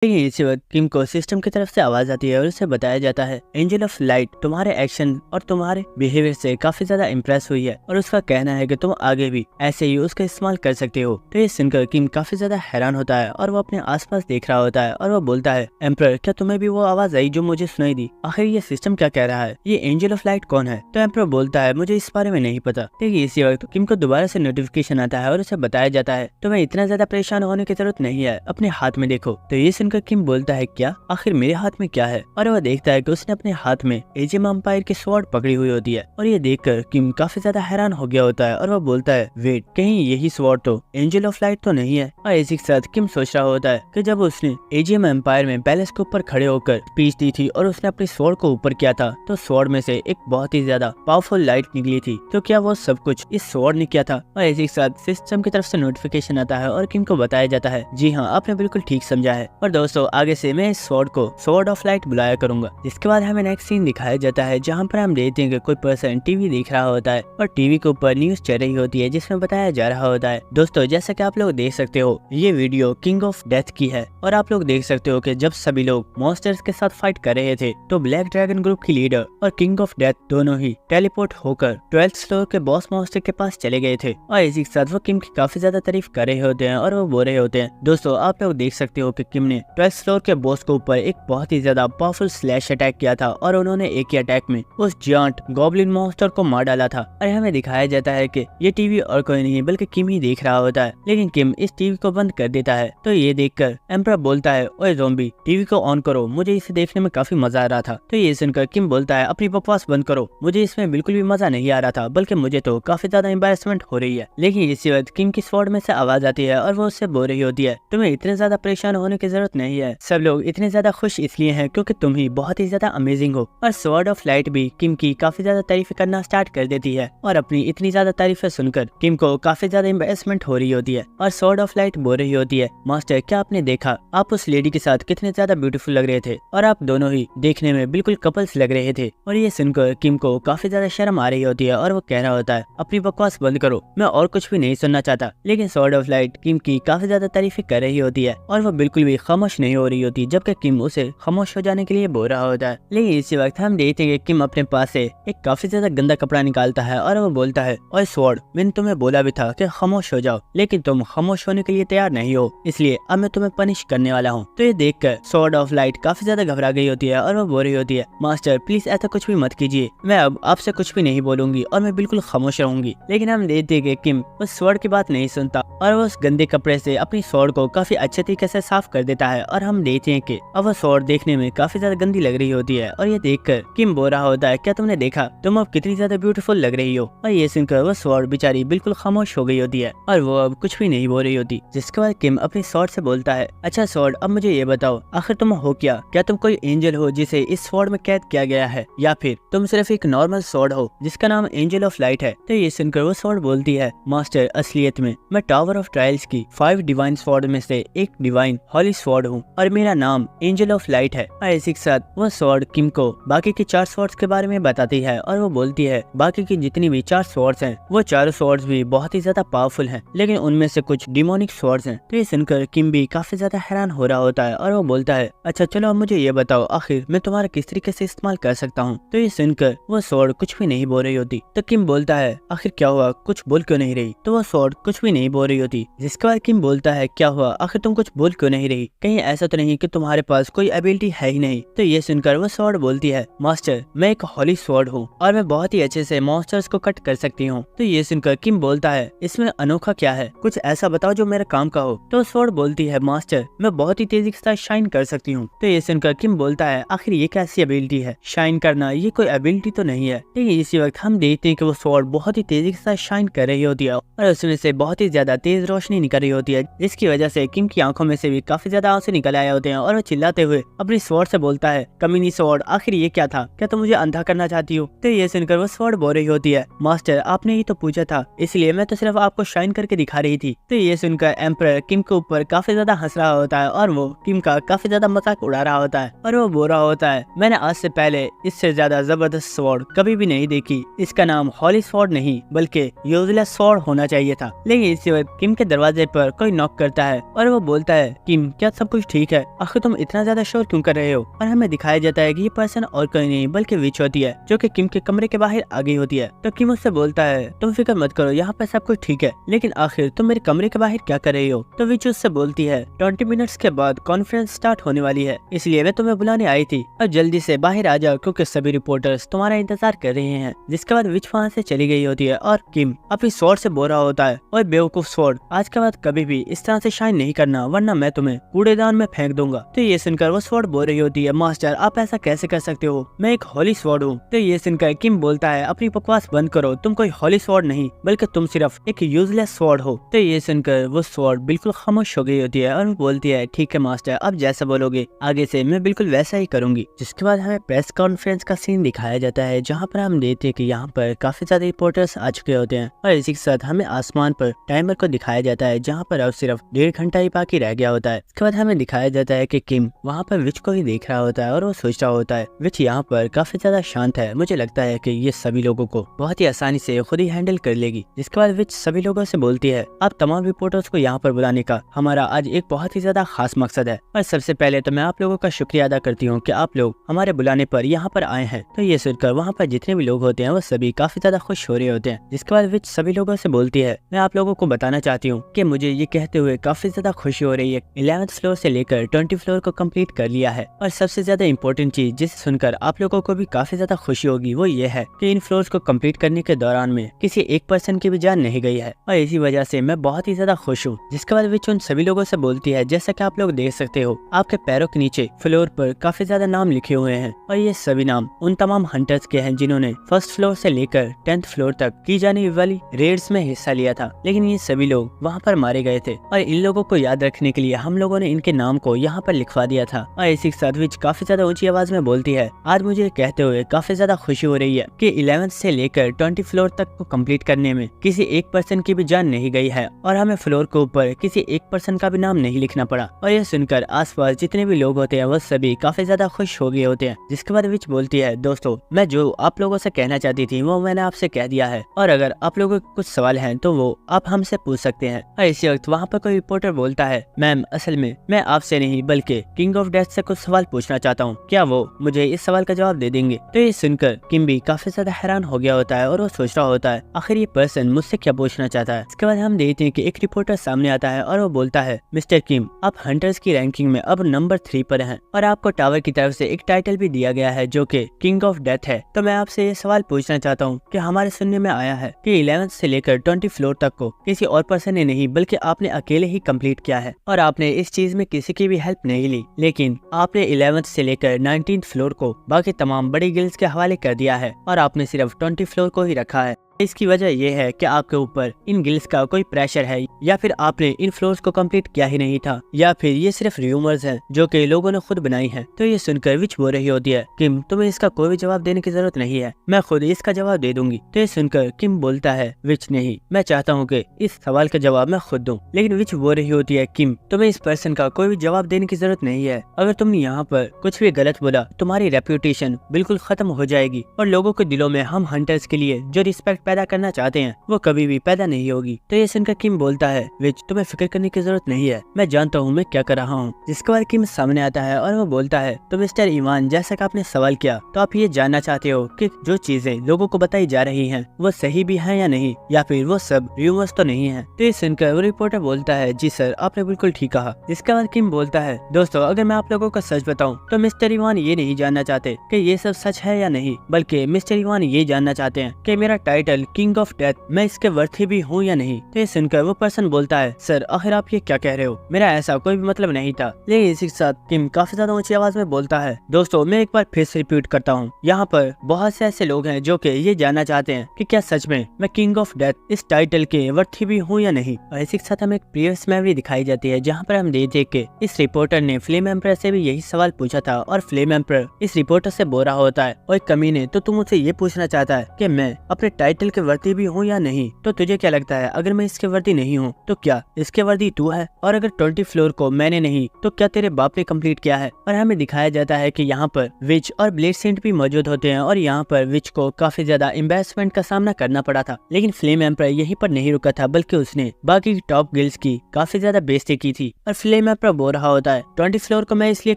लेकिन इसी वक्त किम को सिस्टम की तरफ से आवाज आती है और उसे बताया जाता है एंजल ऑफ लाइट तुम्हारे एक्शन और तुम्हारे बिहेवियर से काफी ज्यादा इम्प्रेस हुई है और उसका कहना है कि तुम आगे भी ऐसे ही उसका इस्तेमाल कर सकते हो। तो ये सुनकर किम काफी ज्यादा हैरान होता है और वो अपने आसपास देख रहा होता है और वो बोलता है एम्परर, क्या तुम्हें भी वो आवाज आई जो मुझे सुनाई दी? आखिर ये सिस्टम क्या कह रहा है? ये एंजल ऑफ लाइट कौन है? तो एम्परर बोलता है मुझे इस बारे में नहीं पता। लेकिन इसी वक्त किम को दोबारा से नोटिफिकेशन आता है और उसे बताया जाता है तुम्हें इतना ज्यादा परेशान होने की जरूरत नहीं है, अपने हाथ में देखो। तो ये सुनकर किम बोलता है क्या? आखिर मेरे हाथ में क्या है? और वह देखता है कि उसने अपने हाथ में एजियम एम्पायर की स्वॉर्ड पकड़ी हुई होती है और ये देखकर किम काफी ज्यादा हैरान हो गया होता है और वह बोलता है वेट, कहीं यही स्वॉर्ड तो एंजल ऑफ लाइट तो नहीं है? और इसी के साथ किम सोच रहा होता है कि जब उसने एजियम एम्पायर में पैलेस के ऊपर खड़े होकर स्पीच दी थी और उसने अपनी स्वॉर्ड को ऊपर किया था तो स्वॉर्ड में से एक बहुत ही ज्यादा पावरफुल लाइट निकली थी। तो क्या वो सब कुछ इस स्वॉर्ड ने किया था? और इसी के साथ सिस्टम की तरफ से नोटिफिकेशन आता है और किम को बताया जाता है जी हाँ, आपने बिल्कुल ठीक समझा है। और दोस्तों आगे से मैं इस स्वॉर्ड को स्वॉर्ड ऑफ लाइट बुलाया करूंगा। जिसके बाद हमें नेक्स्ट सीन दिखाया जाता है जहाँ पर हम देखते हैं कि कोई पर्सन टीवी देख रहा होता है और टीवी के ऊपर न्यूज चल रही होती है जिसमें बताया जा रहा होता है। दोस्तों जैसा कि आप लोग देख सकते हो ये वीडियो किंग ऑफ डेथ की है और आप लोग देख सकते हो कि जब सभी लोग मॉन्स्टर्स के साथ फाइट कर रहे थे तो ब्लैक ड्रैगन ग्रुप की लीडर और किंग ऑफ डेथ दोनों ही टेलीपोर्ट होकर 12th फ्लोर के बॉस मॉन्स्टर के पास चले गए थे और इसी के साथ वो किम की काफी ज्यादा तारीफ कर रहे होते हैं और वो बोल रहे होते हैं। दोस्तों आप लोग देख सकते हो कि किम ने 12th फ्लोर के बॉस के ऊपर एक बहुत ही ज्यादा पावरफुल स्लैश अटैक किया था और उन्होंने एक ही अटैक में उस जायंट गॉब्लिन मॉन्स्टर को मार डाला था। और हमें दिखाया जाता है कि ये टीवी और कोई नहीं बल्कि किम ही देख रहा होता है, लेकिन किम इस टीवी को बंद कर देता है। तो ये देखकर एम्परर बोलता है ओए ज़ॉम्बी, टीवी को ऑन करो, मुझे इसे देखने में काफी मजा आ रहा था। तो ये सुनकर किम बोलता है अपनी बकवास बंद करो, मुझे इसमें बिल्कुल भी मजा नहीं आ रहा था, बल्कि मुझे तो काफी ज्यादा एम्बैरेसमेंट हो रही है। लेकिन इसी वक्त किम की स्वॉर्ड में से आवाज आती है और वो उससे बोल रही होती है तुम्हें इतने ज्यादा परेशान होने की जरूरत नहीं है, सब लोग इतने ज्यादा खुश इसलिए हैं क्योंकि तुम ही बहुत ही ज्यादा अमेजिंग हो। और स्वॉर्ड ऑफ लाइट भी किम की काफी ज्यादा तारीफ करना स्टार्ट कर देती है और अपनी इतनी ज्यादा तारीफें सुनकर किम को काफी ज्यादा एम्बैरेसमेंट हो रही होती है। और स्वॉर्ड ऑफ लाइट बोल रही होती है मास्टर, क्या आपने देखा आप उस लेडी के साथ कितने ज्यादा ब्यूटीफुल लग रहे थे और आप दोनों ही देखने में बिल्कुल कपल्स लग रहे थे। और ये सुनकर किम को काफी ज्यादा शर्म आ रही होती है और वो कह रहा होता है अपनी बकवास बंद करो, मैं और कुछ भी नहीं सुनना चाहता। लेकिन स्वॉर्ड ऑफ लाइट किम की काफी ज्यादा तारीफें कर रही होती है और वो बिल्कुल भी खामोश नहीं हो रही होती, जबकि किम उसे खामोश हो जाने के लिए बोल रहा होता है। लेकिन इसी वक्त हम देखते हैं कि किम अपने पास से एक काफी ज्यादा गंदा कपड़ा निकालता है और वो बोलता है ओए स्वॉर्ड, मैंने तुम्हें बोला भी था कि खामोश हो जाओ, लेकिन तुम खामोश होने के लिए तैयार नहीं हो, इसलिए अब मैं तुम्हें पनिश करने वाला हूँ। तो ये देखकर स्वॉर्ड ऑफ लाइट काफी ज्यादा घबरा गई होती है और वो बोल रही होती है मास्टर प्लीज ऐसा कुछ भी मत कीजिए, मैं अब आपसे कुछ भी नहीं बोलूंगी और मैं बिल्कुल खामोश रहूंगी। लेकिन हम देखते हैं कि किम उस स्वॉर्ड की बात नहीं सुनता और वो उस गंदे कपड़े से अपनी स्वॉर्ड को काफी अच्छे तरीके से साफ कर देता है और हम देखते हैं कि अब वो स्वॉर्ड देखने में काफी ज्यादा गंदी लग रही होती है। और ये देखकर किम बोल रहा होता है क्या तुमने देखा, तुम अब कितनी ज्यादा ब्यूटीफुल लग रही हो। और ये सुनकर वो स्वॉर्ड बेचारी बिल्कुल खामोश हो गई होती है और वो अब कुछ भी नहीं बोल रही होती। जिसके बाद किम अपनी स्वॉर्ड से बोलता है अच्छा स्वॉर्ड, अब मुझे ये बताओ आखिर तुम हो क्या तुम कोई एंजल हो जिसे इस स्वॉर्ड में कैद किया गया है, या फिर तुम सिर्फ एक नॉर्मल स्वॉर्ड हो जिसका नाम एंजल ऑफ लाइट है? तो ये सुनकर वो स्वॉर्ड बोलती है मास्टर असलियत में मैं टावर ऑफ ट्रायल्स की 5 डिवाइन स्वॉर्ड में से एक डिवाइन हॉली स्वॉर्ड हूँ और मेरा नाम एंजल ऑफ लाइट है। और इसी के साथ वो स्वॉर्ड किम को बाकी के 4 स्वॉर्ड्स के बारे में बताती है और वो बोलती है बाकी की जितनी भी 4 स्वॉर्ड्स हैं वो 4 स्वॉर्ड्स भी बहुत ही ज्यादा पावरफुल हैं, लेकिन उनमें से कुछ डिमोनिक स्वॉर्ड्स हैं। तो ये सुनकर किम भी काफी ज्यादा हैरान हो रहा होता है और वो बोलता है अच्छा चलो अब मुझे ये बताओ आखिर मैं तुम्हारा किस तरीके से इस्तेमाल कर सकता हूँ। तो ये सुनकर वो स्वॉर्ड कुछ भी नहीं बोल रही होती। तो किम बोलता है आखिर क्या हुआ, कुछ बोल क्यों नहीं रही? तो वो स्वॉर्ड कुछ भी नहीं बोल रही होती। जिसके बाद किम बोलता है क्या हुआ, आखिर तुम कुछ बोल क्यों नहीं रही? कहीं ऐसा तो नहीं कि तुम्हारे पास कोई एबिलिटी है ही नहीं? तो ये सुनकर वो स्वॉर्ड बोलती है मास्टर मैं एक हॉली स्वॉर्ड हूँ और मैं बहुत ही अच्छे से मॉन्स्टर्स को कट कर सकती हूँ। तो ये सुनकर किम बोलता है इसमें अनोखा क्या है, कुछ ऐसा बताओ जो मेरे काम का हो। तो स्वॉर्ड बोलती है मास्टर मैं बहुत ही तेजी के साथ शाइन कर सकती हूँ। तो ये सुनकर किम बोलता है आखिर ये कैसी एबिलिटी है, शाइन करना ये कोई एबिलिटी तो नहीं है। लेकिन इसी वक्त हम देखते हैं कि वो स्वॉर्ड बहुत ही तेजी के साथ शाइन कर रही होती है और उसमें से बहुत ही ज्यादा तेज रोशनी निकल रही होती है, जिसकी वजह से किम की आंखों में से भी काफी ज्यादा आंसू निकल आए होते हैं और वो चिल्लाते हुए अपनी स्वॉर्ड से बोलता है कमीनी स्वॉर्ड, आखिर ये क्या था, क्या तुम मुझे अंधा करना चाहती हो? तो ये सुनकर वो स्वॉर्ड बोल रही होती है मास्टर आपने ही तो पूछा था, इसलिए मैं तो सिर्फ आपको शाइन करके दिखा रही थी। तो ये सुनकर एम्परर किम के ऊपर काफी ज्यादा हंस रहा होता है और वो किम का काफी ज्यादा मजाक उड़ा रहा होता है और वो बोल रहा होता है मैंने आज से पहले इससे ज्यादा जबरदस्त स्वॉर्ड कभी भी नहीं देखी, इसका नाम हॉली स्वॉर्ड नहीं बल्कि यूजलेस स्वॉर्ड होना चाहिए था। लेकिन इसी वक्त किम के दरवाजे पर कोई नॉक करता है और वो बोलता है किम क्या सब कुछ ठीक है, आखिर तुम इतना ज्यादा शोर क्यों कर रहे हो। और हमें दिखाया जाता है कि ये पर्सन और कोई नहीं बल्कि विच होती है, जो कि किम के कमरे के बाहर आ गई होती है। तो किम उससे बोलता है तुम फिक्र मत करो, यहाँ पर सब कुछ ठीक है, लेकिन आखिर तुम मेरे कमरे के बाहर क्या कर रही हो। तो विच उससे बोलती है 20 मिनट्स के बाद कॉन्फ्रेंस स्टार्ट होने वाली है, इसलिए मैं तुम्हें बुलाने आई थी और जल्दी से बाहर आ जाओ क्योंकि सभी रिपोर्टर्स तुम्हारा इंतजार कर रहे हैं। जिसके बाद विच वहाँ से चली गई होती है और किम अपनी स्वॉर्ड से बोल रहा होता है, ओए बेवकूफ स्वॉर्ड, आज के बाद कभी भी इस तरह से शाइन नहीं करना वरना मैं तुम्हें कूड़ेदान में फेंक दूंगा। तो ये सुनकर वो स्वॉर्ड बोल रही होती है, मास्टर आप ऐसा कैसे कर सकते हो, मैं एक होली स्वॉर्ड हूँ। तो ये सुनकर किम बोलता है अपनी बकवास बंद करो, तुम कोई होली स्वॉर्ड नहीं बल्कि तुम सिर्फ एक यूजलेस स्वॉर्ड हो। तो ये सुनकर वो स्वॉर्ड बिल्कुल खामोश हो गई होती है और वो बोलती है ठीक है मास्टर, अब जैसा बोलोगे आगे से मैं बिल्कुल वैसा ही करूंगी। जिसके बाद हमें प्रेस कॉन्फ्रेंस का सीन दिखाया जाता है, जहाँ पर हम देखते हैं कि यहाँ पर काफी ज्यादा रिपोर्टर्स आ चुके होते हैं और इसी के साथ हमें आसमान पर टाइमर को दिखाया जाता है, जहाँ पर अब सिर्फ 1.5 घंटा ही बाकी रह गया होता है। इसके बाद हमें दिखाया जाता है कि किम वहाँ पर विच को ही देख रहा होता है और वो सोच रहा होता है विच यहाँ पर काफी ज्यादा शांत है, मुझे लगता है कि ये सभी लोगों को बहुत ही आसानी से खुद ही हैंडल कर लेगी। जिसके बाद विच सभी लोगों से बोलती है आप तमाम रिपोर्टर्स को यहाँ पर बुलाने का हमारा आज एक बहुत ही ज्यादा खास मकसद है और सबसे पहले तो मैं आप लोगों का शुक्रिया अदा करती हूँ कि आप लोग हमारे बुलाने पर यहाँ पर आए हैं। तो ये सुनकर वहाँ पर जितने भी लोग होते हैं वो सभी काफी ज्यादा खुश हो रहे होते हैं। जिसके बाद विच सभी लोगों से बोलती है मैं आप लोगों को बताना चाहती हूँ कि मुझे ये कहते हुए काफी ज्यादा खुशी हो रही है, 11th फ्लोर से लेकर 20 फ्लोर को कंप्लीट कर लिया है। और सबसे ज्यादा इम्पोर्टेंट चीज जिसे सुनकर आप लोगों को भी काफी ज्यादा खुशी होगी वो ये है कि इन फ्लोर्स को कंप्लीट करने के दौरान में किसी एक पर्सन की भी जान नहीं गई है और इसी वजह से मैं बहुत ही ज्यादा खुश हूँ। जिसके बाद विच उन सभी लोगों से बोलती है जैसा कि आप लोग देख सकते हो आपके पैरों के नीचे फ्लोर पर काफी ज्यादा नाम लिखे हुए हैं और ये सभी नाम उन तमाम हंटर्स के हैं जिन्होंने 1st फ्लोर से लेकर 10th फ्लोर तक की जाने वाली रेड्स में हिस्सा लिया था, लेकिन ये सभी लोग वहाँ पर मारे गए थे और इन लोगों को याद रखने के लिए हम लोगों ने इनके नाम को यहाँ पर लिखवा दिया था। और इसी के साथ विच काफी ज्यादा ऊंची आवाज में बोलती है आज मुझे कहते हुए काफी ज्यादा खुशी हो रही है कि 11th से लेकर 20 फ्लोर तक को कंप्लीट करने में किसी एक पर्सन की भी जान नहीं गई है और हमें फ्लोर के ऊपर किसी एक पर्सन का भी नाम नहीं लिखना पड़ा। और यह सुनकर आसपास जितने भी लोग होते हैं वो सभी काफी ज्यादा खुश हो गए होते हैं। जिसके बाद विच बोलती है दोस्तों मैं जो आप लोगों से कहना चाहती थी वो मैंने आपसे कह दिया है और अगर आप लोगों को कुछ सवाल हैं तो वो आप हमसे पूछ सकते हैं। और इसी वक्त वहाँ पर कोई रिपोर्टर बोलता है मैम असल में मैं आपसे नहीं बल्कि किंग ऑफ डेथ से कुछ सवाल पूछना चाहता हूँ, क्या वो मुझे इस सवाल का जवाब दे देंगे। तो ये सुनकर किम भी काफी ज्यादा हैरान हो गया होता है और वो सोच रहा होता है आखिर ये पर्सन मुझसे क्या पूछना चाहता है। इसके बाद हम देखते हैं कि एक रिपोर्टर सामने आता है और वो बोलता है मिस्टर किम आप हंटर्स की रैंकिंग में अब नंबर 3 पर हैं और आपको टावर की तरफ से एक टाइटल भी दिया गया है जो कि किंग ऑफ डेथ है। तो मैं आपसे ये सवाल पूछना चाहता हूँ कि हमारे सुनने में आया है कि 11th से लेकर 20 फ्लोर तक को किसी और पर्सन ने नहीं बल्कि आपने अकेले ही कंप्लीट किया है और आपने इस चीज में किसी की भी हेल्प नहीं ली, लेकिन आपने 11th से लेकर 19th फ्लोर को बाकी तमाम बड़ी गिल्ड्स के हवाले कर दिया है और आपने सिर्फ 20 फ्लोर को ही रखा है। इसकी वजह यह है कि आपके ऊपर इन गिल्ड्स का कोई प्रेशर है या फिर आपने इन फ्लोर्स को कंप्लीट किया ही नहीं था या फिर ये सिर्फ र्यूमर्स हैं जो कि लोगों ने खुद बनाई हैं। तो ये सुनकर विच बोल रही होती है किम तुम्हें इसका कोई भी जवाब देने की जरूरत नहीं है, मैं खुद इसका जवाब दे दूंगी। तो ये सुनकर किम बोलता है विच नहीं, मैं चाहता हूँ कि इस सवाल का जवाब मैं खुद दूं। लेकिन विच बोल रही होती है किम तुम्हें इस पर्सन का कोई भी जवाब देने की जरूरत नहीं है, अगर तुमने यहाँ पर कुछ भी गलत बोला तुम्हारी रेप्यूटेशन बिल्कुल खत्म हो जाएगी और लोगों के दिलों में हम हंटर्स के लिए जो रिस्पेक्ट पैदा करना चाहते हैं वो कभी भी पैदा नहीं होगी। तो ये सुनकर किम बोलता है विच तुम्हें फिक्र करने की जरूरत नहीं है, मैं जानता हूँ मैं क्या कर रहा हूँ। जिसके बाद किम सामने आता है और वो बोलता है तो मिस्टर ईवान जैसा कि आपने सवाल किया तो आप ये जानना चाहते हो कि जो चीजें लोगों को बताई जा रही हैं वो सही भी है या नहीं या फिर वो सब र्यूमर्स तो नहीं है। तो ये सुनकर वो रिपोर्टर बोलता है जी सर आपने बिल्कुल ठीक कहा। जिसके बाद किम बोलता है दोस्तों अगर मैं आप लोगों को सच बताऊं तो मिस्टर ईवान ये नहीं जानना चाहते कि ये सब सच है या नहीं, बल्कि मिस्टर ईवान ये जानना चाहते हैं कि मेरा टाइटल किंग ऑफ डेथ मैं इसके वर्थी भी हूँ या नहीं। तो ये सुनकर वो पर्सन बोलता है सर आखिर आप ये क्या कह रहे हो, मेरा ऐसा कोई भी मतलब नहीं था। लेकिन इसी के साथ किम काफी ज्यादा ऊंची आवाज में बोलता है दोस्तों मैं एक बार फिर से रिपीट करता हूँ, यहाँ पर बहुत से ऐसे लोग हैं जो कि ये जानना चाहते हैं कि क्या सच में मैं किंग ऑफ डेथ इस टाइटल के वर्थी भी हूँ या नहीं। और इसी के साथ हमें एक प्रीवियस मेमोरी दिखाई जाती है जहाँ पर हम देखते कि इस रिपोर्टर ने फ्लेम एम्पर से भी यही सवाल पूछा था और फ्लेम एम्पर इस रिपोर्टर से बोल रहा होता है और कमीने तो तुम मुझसे ये पूछना चाहता है कि मैं अपने टाइटल स्किल के वर्दी भी हूँ या नहीं। तो तुझे क्या लगता है, अगर मैं इसके वर्दी नहीं हूँ तो क्या इसके वर्दी तू है? और अगर 20 फ्लोर को मैंने नहीं तो क्या तेरे बाप ने कंप्लीट किया है? और हमें दिखाया जाता है कि यहाँ पर विच और ब्लेड सेंट भी मौजूद होते हैं और यहाँ पर विच को काफी ज्यादा एम्बैरेसमेंट का सामना करना पड़ा था। लेकिन फ्लेम एम्पर यहीं पर नहीं रुका था, बल्कि उसने बाकी टॉप गिल्ड्स की काफी ज्यादा बेइज्जती की थी। और फ्लेम एम्पर बोल रहा होता है 20 फ्लोर को मैं इसलिए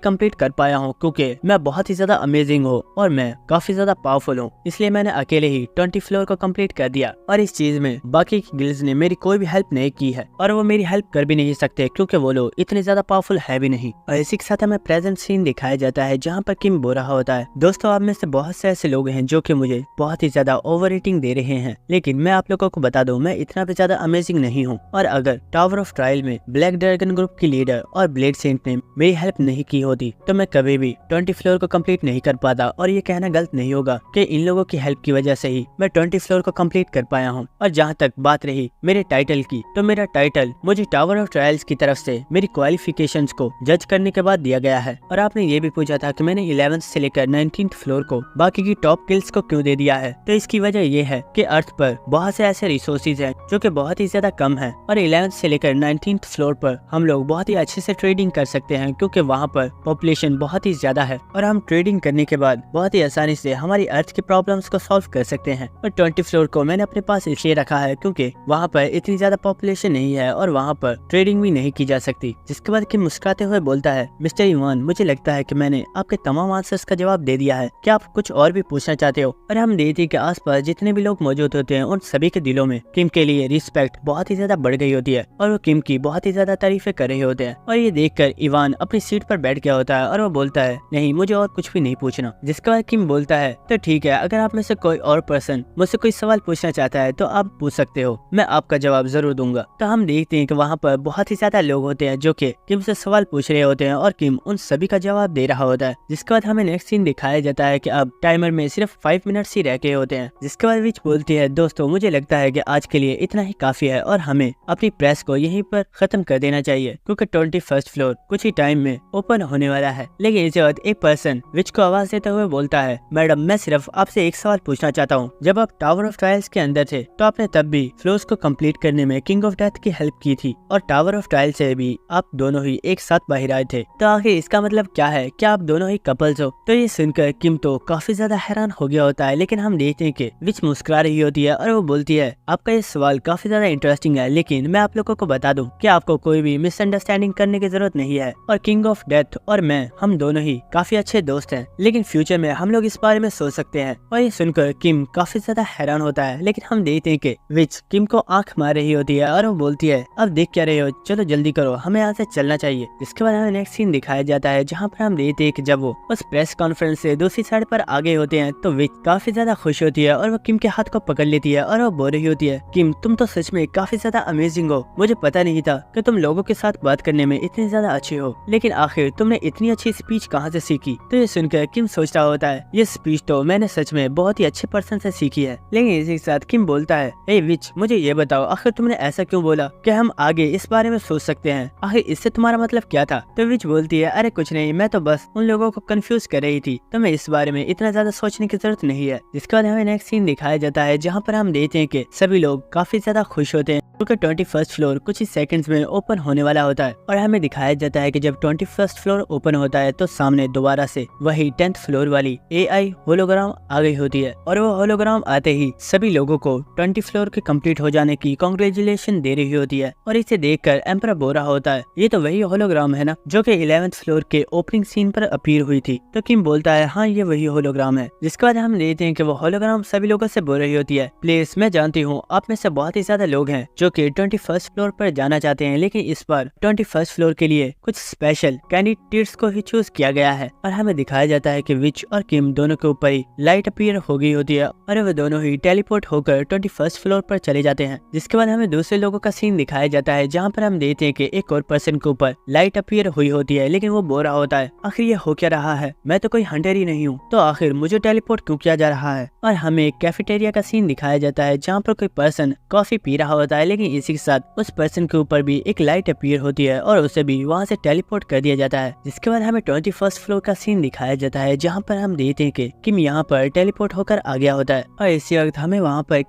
कंप्लीट कर पाया हूँ क्योंकि मैं बहुत ही ज्यादा अमेजिंग हूँ और मैं काफी ज्यादा पावरफुल हूँ, इसलिए मैंने अकेले ही 20 फ्लोर को कंप्लीट कर दिया। और इस चीज में बाकी गिल्ड्स ने मेरी कोई भी हेल्प नहीं की है और वो मेरी हेल्प कर भी नहीं सकते क्योंकि वो लोग इतने ज्यादा पावरफुल है भी नहीं। और इसी के साथ हमें प्रेजेंट सीन दिखाया जाता है जहाँ पर किम बोल रहा होता है दोस्तों, आप में से बहुत से ऐसे लोग हैं जो कि मुझे बहुत ही ज्यादा ओवर रेटिंग दे रहे हैं, लेकिन मैं आप लोगों को बता दूं मैं इतना भी ज्यादा अमेजिंग नहीं हूँ। और अगर टावर ऑफ ट्रायल में ब्लैक ड्रैगन ग्रुप की लीडर और ब्लेड सेंट ने मेरी हेल्प नहीं की होती तो मैं कभी भी 20 फ्लोर को कंप्लीट नहीं कर पाता। और ये कहना गलत नहीं होगा कि इन लोगों की हेल्प की वजह से ही मैं 20 फ्लोर को कंप्लीट कर पाया हूँ। और जहाँ तक बात रही मेरे टाइटल की, तो मेरा टाइटल मुझे टावर ऑफ ट्रायल्स की तरफ से मेरी क्वालिफिकेशंस को जज करने के बाद दिया गया है। और आपने ये भी पूछा था कि मैंने 11th से लेकर 19th फ्लोर को बाकी की टॉप गिल्ड्स को क्यों दे दिया है, तो इसकी वजह ये है कि अर्थ पर बहुत से ऐसे रिसोर्सेज हैं जो कि बहुत ही ज्यादा कम है और 11th से लेकर 19th फ्लोर पर हम लोग बहुत ही अच्छे से ट्रेडिंग कर सकते हैं क्योंकि वहाँ पर पॉपुलेशन बहुत ही ज्यादा है और हम ट्रेडिंग करने के बाद बहुत ही आसानी से हमारी अर्थ की प्रॉब्लम्स को सॉल्व कर सकते हैं। और 20 फ्लोर को मैंने अपने पास इसलिए रखा है क्योंकि वहाँ पर इतनी ज्यादा पॉपुलेशन नहीं है और वहाँ पर ट्रेडिंग भी नहीं की जा सकती। जिसके बाद किम मुस्कुराते हुए बोलता है मिस्टर इवान, मुझे लगता है कि मैंने आपके तमाम आंसर्स का जवाब दे दिया है, क्या आप कुछ और भी पूछना चाहते हो? और हम देखते हैं कि आसपास जितने भी लोग मौजूद होते हैं उन सभी के दिलों में किम के लिए रिस्पेक्ट बहुत ही ज्यादा बढ़ गई होती है और वो किम की बहुत ही ज्यादा तारीफें कर रहे होते हैं। और ये देखकर इवान अपनी सीट पर बैठ गया होता है और वो बोलता है नहीं, मुझे और कुछ भी नहीं पूछना। जिसके बाद किम बोलता है तो ठीक है, अगर आप में से कोई और पर्सन मुझसे कोई सवाल पूछना चाहता है तो आप पूछ सकते हो, मैं आपका जवाब जरूर दूंगा। तो हम देखते हैं कि वहाँ पर बहुत ही ज्यादा लोग होते हैं जो कि किम से सवाल पूछ रहे होते हैं और किम उन सभी का जवाब दे रहा होता है। जिसके बाद हमें नेक्स्ट सीन दिखाया जाता है कि अब टाइमर में सिर्फ 5 मिनट्स ही रह गए होते हैं। जिसके बाद विच बोलती है दोस्तों, मुझे लगता है कि आज के लिए इतना ही काफी है और हमें अपनी प्रेस को यहीं पर खत्म कर देना चाहिए क्योंकि 21st फ्लोर कुछ ही टाइम में ओपन होने वाला है। लेकिन इस वक्त एक पर्सन विच को आवाज देते हुए बोलता है मैडम, मैं सिर्फ आपसे एक सवाल पूछना चाहता हूँ, जब आप टावर ऑफ ट्रायल्स के अंदर थे तो आपने तब भी फ्लोर्स को कंप्लीट करने में किंग ऑफ डेथ की हेल्प की थी और टावर ऑफ ट्रायल से भी आप दोनों ही एक साथ बाहर आए थे, तो आखिर इसका मतलब क्या है, क्या आप दोनों ही कपल्स हो? तो ये सुनकर किम तो काफी ज्यादा हैरान हो गया होता है। लेकिन हम देखते हैं कि विच मुस्कुरा रही होती है और वो बोलती है आपका ये सवाल काफी ज्यादा इंटरेस्टिंग है, लेकिन मैं आप लोगों को बता दूं कि आपको कोई भी मिसअंडरस्टैंडिंग करने की जरूरत नहीं है और किंग ऑफ डेथ और मैं हम दोनों ही काफी अच्छे दोस्त हैं, लेकिन फ्यूचर में हम लोग इस बारे में सोच सकते हैं। और ये सुनकर किम काफी ज्यादा हैरान होता है। लेकिन हम देखते हैं कि विच किम को आंख मार रही होती है और वो बोलती है अब देख क्या रहे हो, चलो जल्दी करो, हमें यहाँ से चलना चाहिए। इसके बाद हमें नेक्स्ट सीन दिखाया जाता है जहाँ पर हम देखते हैं कि जब वो उस प्रेस कॉन्फ्रेंस से दूसरी साइड पर आगे होते हैं तो विच काफी ज्यादा खुश होती है और वो किम के हाथ को पकड़ लेती है और वो बोल रही होती है किम, तुम तो सच में काफी ज्यादा अमेजिंग हो, मुझे पता नहीं था कि तुम लोगों के साथ बात करने में इतनी ज्यादा अच्छी हो, लेकिन आखिर तुमने इतनी अच्छी स्पीच कहाँ से सीखी? तो ये सुनकर किम सोच रहा होता है ये स्पीच तो मैंने सच में बहुत ही अच्छे पर्सन से सीखी है। लेकिन इसी के साथ किम बोलता है ए विच, मुझे ये बताओ आखिर तुमने ऐसा क्यों बोला कि हम आगे इस बारे में सोच सकते हैं, आखिर इससे तुम्हारा मतलब क्या था? तो विच बोलती है अरे कुछ नहीं, मैं तो बस उन लोगों को कंफ्यूज कर रही थी, तो मैं इस बारे में इतना ज्यादा सोचने की जरूरत नहीं है। जिसके बाद हमें नेक्स्ट सीन दिखाया जाता है जहाँ पर हम देखते हैं कि सभी लोग काफी ज्यादा खुश होते हैं क्योंकि 21st फ्लोर कुछ ही सेकंड्स में ओपन होने वाला होता है। और हमें दिखाया जाता है कि जब 21st फ्लोर ओपन होता है तो सामने दोबारा से वही 10th फ्लोर वाली AI होलोग्राम आ गई होती है और वो होलोग्राम आते ही सभी लोगों को 20 फ्लोर के कंप्लीट हो जाने की कांग्रेचुलेशन दे रही होती है। और इसे देखकर एम्पर बोल रहा होता है ये तो वही होलोग्राम है ना जो कि 11th फ्लोर के ओपनिंग सीन पर अपीयर हुई थी? तो किम बोलता है हाँ ये वही होलोग्राम है। जिसके बाद हम देखते हैं कि वो होलोग्राम सभी लोगों से बोल रही होती है प्लीज, मैं जानती हूँ आप में से बहुत ही ज्यादा लोग हैं जो कि 21st फ्लोर पर जाना चाहते हैं, लेकिन इस बार 21st फ्लोर के लिए कुछ स्पेशल कैंडिडेट्स को ही चूज किया गया है। और हमें दिखाया जाता है कि विच और किम दोनों के ऊपर ही लाइट अपीयर हो गई होती है और वे दोनों ही टेलीपोर्ट होकर 21st फ्लोर पर चले जाते हैं। जिसके बाद हमें दूसरे लोगों का सीन दिखाया जाता है जहाँ पर हम देखते हैं कि एक और पर्सन के ऊपर लाइट अपीयर हुई होती है, लेकिन वो बोल रहा होता है आखिर ये हो क्या रहा है, मैं तो कोई हंटर ही नहीं हूँ, तो आखिर मुझे टेलीपोर्ट क्यों किया जा रहा है? और हमें एक कैफेटेरिया का सीन दिखाया जाता है जहाँ पर कोई पर्सन कॉफी पी रहा होता है, लेकिन इसी के साथ उस पर्सन के ऊपर भी एक लाइट अपीयर होती है और उसे भी वहाँ से टेलीपोर्ट कर दिया जाता है। जिसके बाद हमें 21st फ्लोर का सीन दिखाया जाता है जहाँ पर हम देखते हैं कि किम यहाँ पर टेलीपोर्ट होकर आ गया होता है और इसी वक्त हमें वहाँ पर